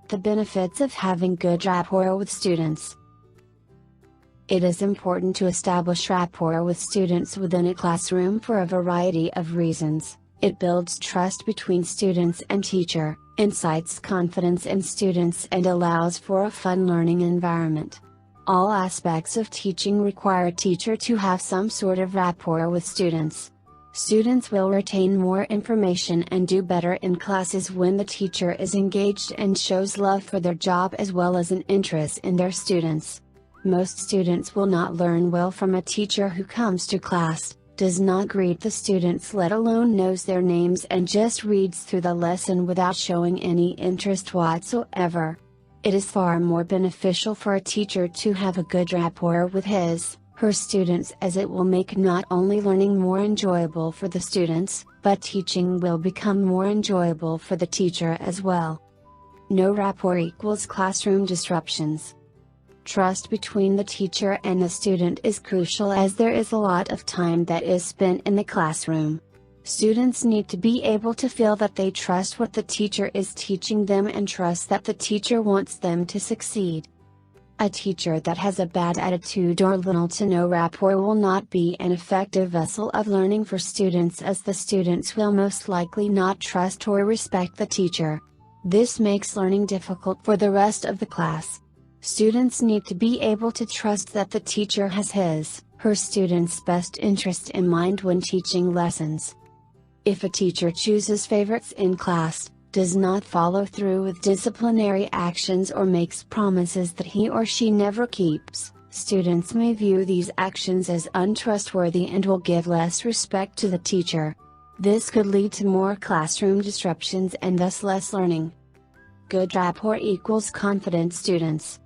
The benefits of having good rapport with students. It is important to establish rapport with students within a classroom for a variety of reasons. It builds trust between students and teacher, incites confidence in students, and allows for a fun learning environment. All aspects of teaching require a teacher to have some sort of rapport with students. Students will retain more information and do better in classes when the teacher is engaged and shows love for their job as well as an interest in their students. Most students will not learn well from a teacher who comes to class, does not greet the students, let alone knows their names, and just reads through the lesson without showing any interest whatsoever. It is far more beneficial for a teacher to have a good rapport with her students, as it will make not only learning more enjoyable for the students, but teaching will become more enjoyable for the teacher as well. No rapport equals classroom disruptions. Trust between the teacher and the student is crucial, as there is a lot of time that is spent in the classroom. Students need to be able to feel that they trust what the teacher is teaching them and trust that the teacher wants them to succeed. A teacher that has a bad attitude or little to no rapport will not be an effective vessel of learning for students, as the students will most likely not trust or respect the teacher. This makes learning difficult for the rest of the class. Students need to be able to trust that the teacher has her students' best interest in mind when teaching lessons. If a teacher chooses favorites in class, does not follow through with disciplinary actions, or makes promises that he or she never keeps, students may view these actions as untrustworthy and will give less respect to the teacher. This could lead to more classroom disruptions and thus less learning. Good rapport equals confident students.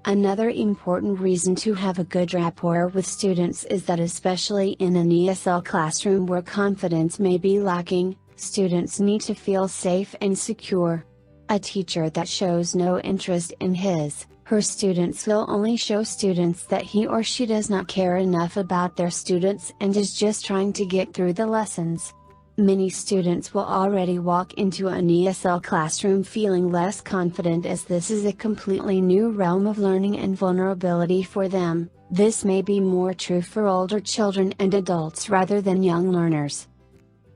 Another important reason to have a good rapport with students is that, especially in an ESL classroom where confidence may be lacking, students need to feel safe and secure. A teacher that shows no interest in her students will only show students that he or she does not care enough about their students and is just trying to get through the lessons. Many students will already walk into an ESL classroom feeling less confident, as this is a completely new realm of learning and vulnerability for them. This may be more true for older children and adults rather than young learners.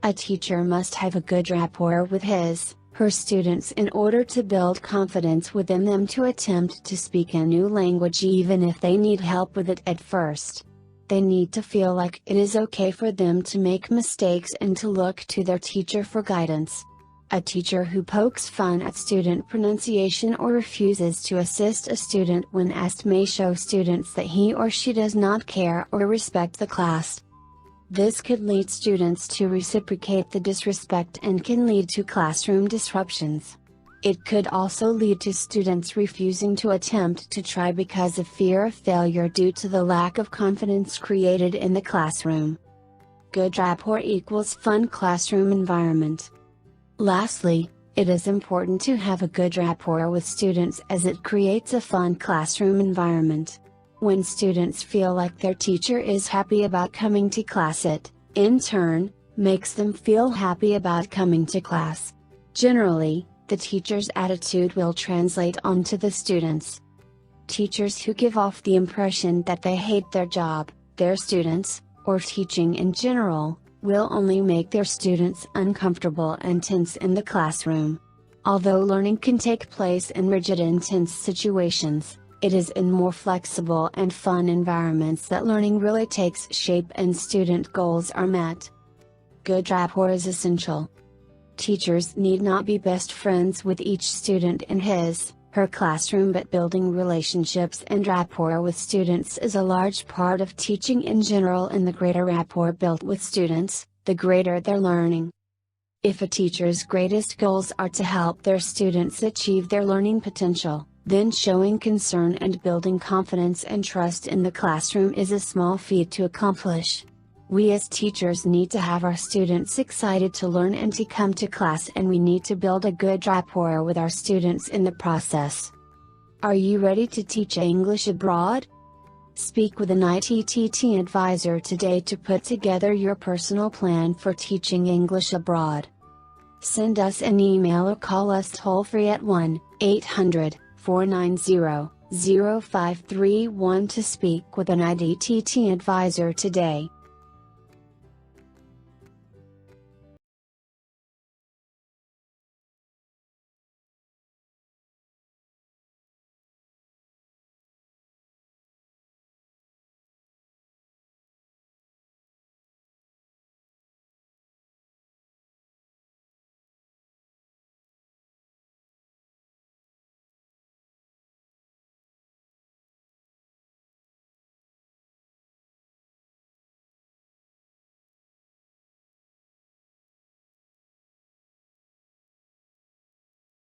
A teacher must have a good rapport with her students in order to build confidence within them to attempt to speak a new language, even if they need help with it at first. They need to feel like it is okay for them to make mistakes and to look to their teacher for guidance. A teacher who pokes fun at student pronunciation or refuses to assist a student when asked may show students that he or she does not care or respect the class. This could lead students to reciprocate the disrespect and can lead to classroom disruptions. It could also lead to students refusing to attempt to try because of fear of failure due to the lack of confidence created in the classroom. Good rapport equals fun classroom environment. Lastly, it is important to have a good rapport with students, as it creates a fun classroom environment. When students feel like their teacher is happy about coming to class, it, in turn, makes them feel happy about coming to class. Generally, the teacher's attitude will translate onto the students. Teachers who give off the impression that they hate their job, their students, or teaching in general, will only make their students uncomfortable and tense in the classroom. Although learning can take place in rigid, intense situations, it is in more flexible and fun environments that learning really takes shape and student goals are met. Good rapport is essential. Teachers need not be best friends with each student in her classroom, but building relationships and rapport with students is a large part of teaching in general, and the greater rapport built with students, the greater their learning. If a teacher's greatest goals are to help their students achieve their learning potential, then showing concern and building confidence and trust in the classroom is a small feat to accomplish. We as teachers need to have our students excited to learn and to come to class, and we need to build a good rapport with our students in the process. Are you ready to teach English abroad? Speak with an ITTT advisor today to put together your personal plan for teaching English abroad. Send us an email or call us toll-free at 1-800-490-0531 to speak with an ITTT advisor today.